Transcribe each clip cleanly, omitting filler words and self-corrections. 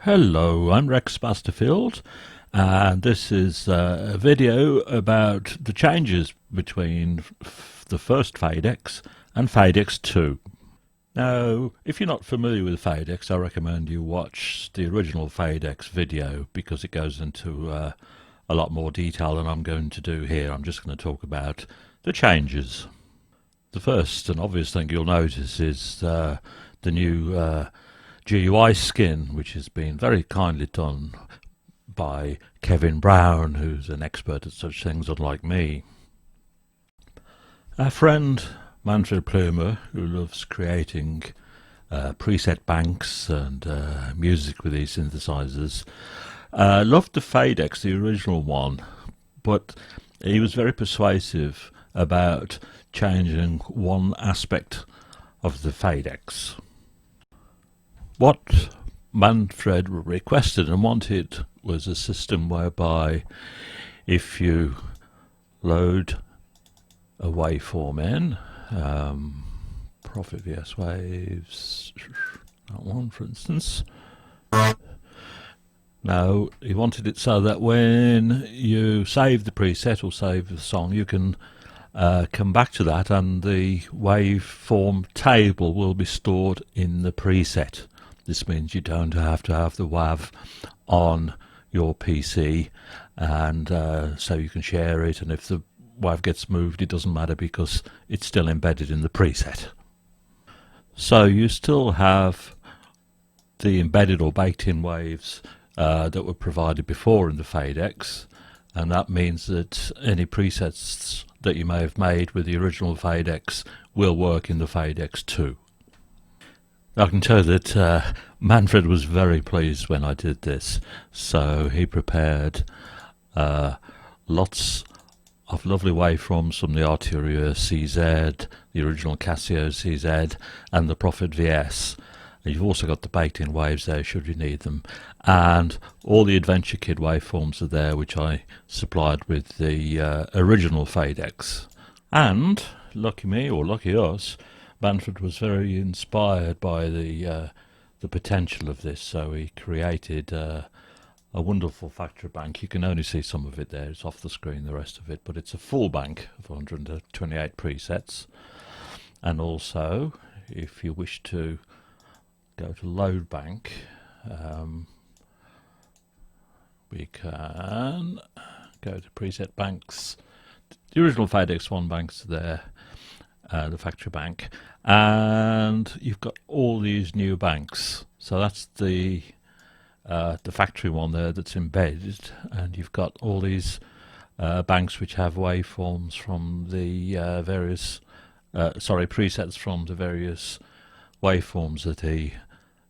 Hello, I'm Rex Basterfield, and this is a video about the changes between the first Phadex and Phadex 2. Now, if you're not familiar with Phadex, I recommend you watch the original Phadex video because it goes into a lot more detail than I'm going to do here. I'm just going to talk about the changes. The first and obvious thing you'll notice is the new GUI skin, which has been very kindly done by Kevin Brown, who's an expert at such things unlike me. Our friend Manfred Plumer, who loves creating preset banks and music with these synthesizers, loved the Phadex, the original one, but he was very persuasive about changing one aspect of the Phadex. What Manfred requested and wanted was a system whereby if you load a waveform in, Profit VS Waves, that one for instance. Now, he wanted it so that when you save the preset or save the song, you can come back to that and the waveform table will be stored in the preset. This means you don't have to have the WAV on your PC, and so you can share it, and if the WAV gets moved it doesn't matter because it's still embedded in the preset. So you still have the embedded or baked in waves that were provided before in the Phadex, and that means that any presets that you may have made with the original Phadex will work in the Phadex too. I can tell you that Manfred was very pleased when I did this, so he prepared lots of lovely waveforms from the Arturia CZ, the original Casio CZ, and the Profit VS. And you've also got the baked-in waves there should you need them, and all the Adventure Kid waveforms are there, which I supplied with the original Phadex. And lucky me, or lucky us, Manfred was very inspired by the potential of this, so he created a wonderful factory bank. You can only see some of it there, it's off the screen, the rest of it, but it's a full bank of 128 presets. And also, if you wish to go to load bank, we can go to preset banks. The original Phadex 1 banks are there, the factory bank, and you've got all these new banks. So that's the factory one there that's embedded, and you've got all these banks which have waveforms from the various presets from the various waveforms that he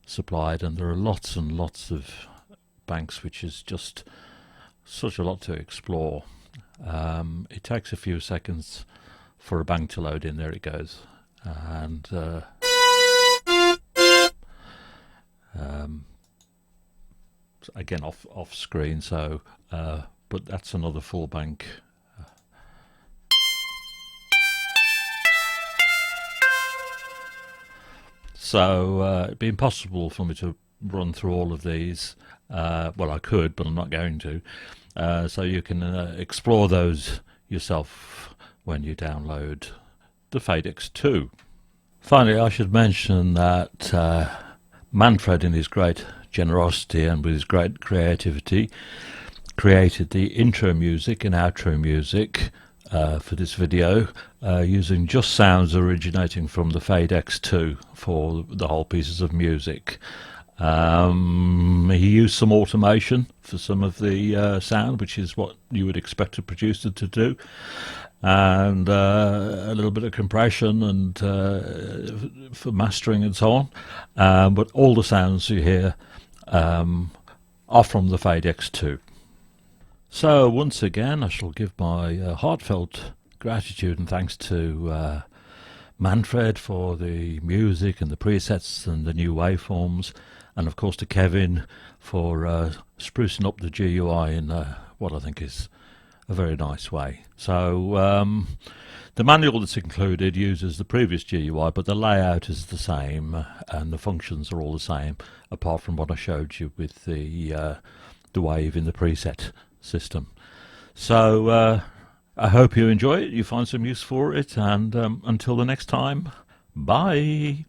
supplied, and there are lots and lots of banks, which is just such a lot to explore. It takes a few seconds for a bank to load in. There it goes, and again off screen, so but that's another full bank. So it'd be impossible for me to run through all of these. Well, I could, but I'm not going to. So you can explore those yourself when you download the Phadex 2. Finally, I should mention that Manfred, in his great generosity and with his great creativity, created the intro music and outro music for this video using just sounds originating from the Phadex 2 for the whole pieces of music. He used some automation for some of the sound, which is what you would expect a producer to do, and a little bit of compression and for mastering and so on, but all the sounds you hear are from the Phadex 2. So once again I shall give my heartfelt gratitude and thanks to Manfred for the music and the presets and the new waveforms, and of course to Kevin for sprucing up the GUI in what I think is a very nice way. So the manual that's included uses the previous GUI, but the layout is the same and the functions are all the same, apart from what I showed you with the wave in the preset system. So I hope you enjoy it, you find some use for it, and until the next time, bye.